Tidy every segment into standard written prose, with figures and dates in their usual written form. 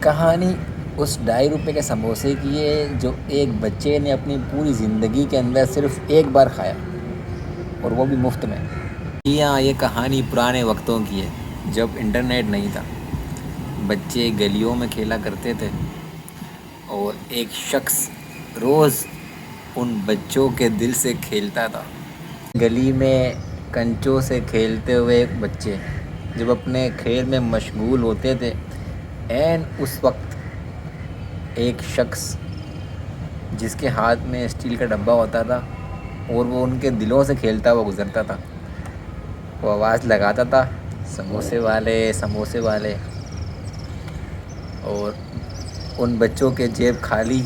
کہانی اس 2.5 روپے کے سموسے کی ہے جو ایک بچے نے اپنی پوری زندگی کے اندر صرف ایک بار کھایا، اور وہ بھی مفت میں۔ جی ہاں، یہ کہانی پرانے وقتوں کی ہے، جب انٹرنیٹ نہیں تھا۔ بچے گلیوں میں کھیلا کرتے تھے، اور ایک شخص روز ان بچوں کے دل سے کھیلتا تھا۔ گلی میں کنچوں سے کھیلتے ہوئے بچے جب اپنے کھیل میں مشغول ہوتے تھے، عین اس وقت ایک شخص جس کے ہاتھ میں اسٹیل کا ڈبہ ہوتا تھا اور وہ ان کے دلوں سے کھیلتا ہوا گزرتا تھا۔ وہ آواز لگاتا تھا، سموسے والے، سموسے والے، اور ان بچوں کے جیب خالی،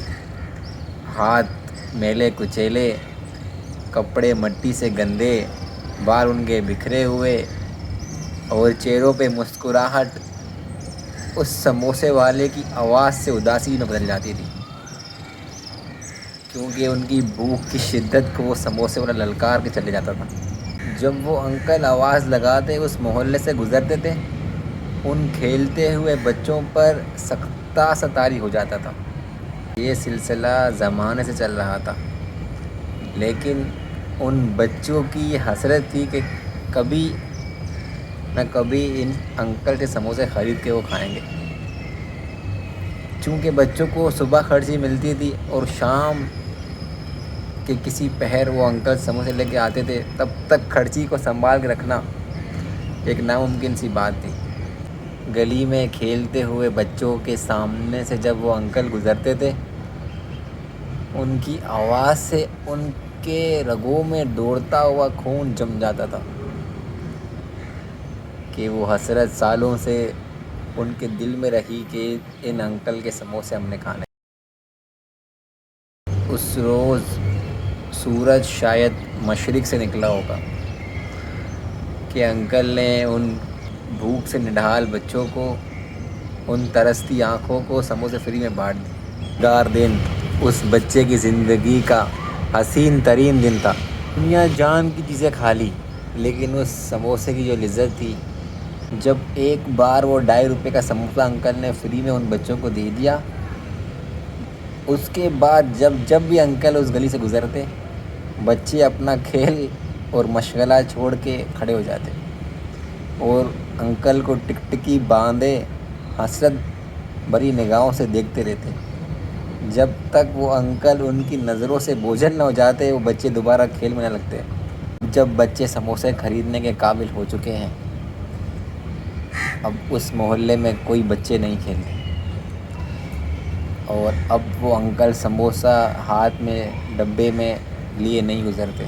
ہاتھ میلے کچیلے، کپڑے مٹی سے گندے، بال ان کے بکھرے ہوئے، اور چہروں پہ مسکراہٹ اس سموسے والے کی آواز سے اداسی میں بدل جاتی تھی، کیونکہ ان کی بھوک کی شدت کو وہ سموسے والا للکار کے چلے جاتا تھا۔ جب وہ انکل آواز لگاتے اس محلے سے گزرتے تھے، ان کھیلتے ہوئے بچوں پر سختہ سا طاری ہو جاتا تھا۔ یہ سلسلہ زمانے سے چل رہا تھا، لیکن ان بچوں کی یہ حسرت تھی کہ کبھی نہ کبھی ان انکل سے سموسے خرید کے وہ کھائیں گے۔ چونکہ بچوں کو صبح خرچی ملتی تھی اور شام کے کسی پہر وہ انکل سموسے لے کے آتے تھے، تب تک خرچی کو سنبھال کے رکھنا ایک ناممکن سی بات تھی۔ گلی میں کھیلتے ہوئے بچوں کے سامنے سے جب وہ انکل گزرتے تھے، ان کی آواز سے ان کے رگوں میں دوڑتا ہوا خون جم جاتا تھا کہ وہ حسرت سالوں سے ان کے دل میں رہی کہ ان انکل کے سموسے ہم نے کھانے۔ اس روز سورج شاید مشرق سے نکلا ہوگا کہ انکل نے ان بھوک سے نڈھال بچوں کو، ان ترستی آنکھوں کو سموسے فری میں بانٹ دی۔ یادگار دن اس بچے کی زندگی کا حسین ترین دن تھا۔ دنیا جان کی چیزیں کھا لی، لیکن اس سموسے کی جو لذت تھی، جب ایک بار وہ 2.5 روپے کا سموسہ انکل نے فری میں ان بچوں کو دے دیا، اس کے بعد جب بھی انکل اس گلی سے گزرتے، بچے اپنا کھیل اور مشغلہ چھوڑ کے کھڑے ہو جاتے اور انکل کو ٹکٹکی باندھے حسرت بھری نگاہوں سے دیکھتے رہتے، جب تک وہ انکل ان کی نظروں سے بوجھل نہ ہو جاتے، وہ بچے دوبارہ کھیل میں نہ لگتے۔ جب بچے سموسے خریدنے کے قابل ہو چکے ہیں، اب اس محلے میں کوئی بچے نہیں کھیلتے، اور اب وہ انکل سموسہ ہاتھ میں ڈبے میں لیے نہیں گزرتے۔